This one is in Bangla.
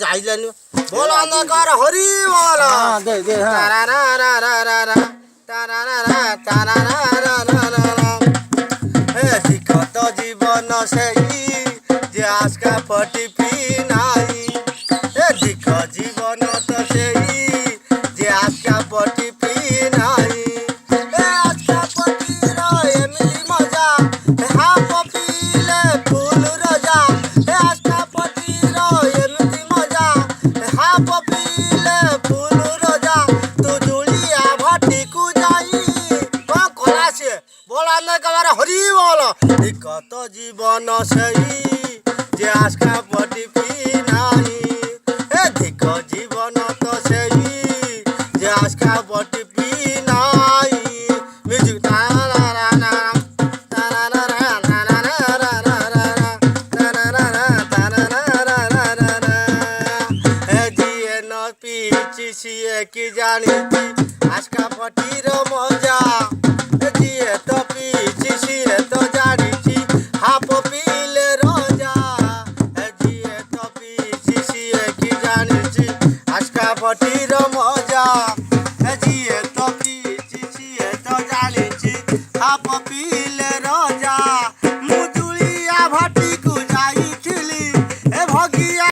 যাইলানি বল অন্ধকার হরি বল শিক্ষত জীবন সেই যে আজকা পটিপি নাই শিক্ষ জীবন তো সেই যে আজকা পটিপি নাই আজকা পটির এমনি মজা হা পপিলে ফুল রজা আজকা পটির এমনি মজা হা পপিলে ফুল রজা তু জুলিয়া ভটিকু যাই কলাছে বলা না কাবার হরি বল কত জীবন সেই যে আজকা পটিপি নাই ধিক জীবন তো সেই যে আজকা পটিপি নাই মিউজিক পিছিয়ে কি জানিছি আজকা পটির মজা দিয়ে তো পিছিয়ে তো জানিছি হাপ পিলে রোজা দিয়ে তো পিছিয়ে কি জানিছি আজকা পটির মজা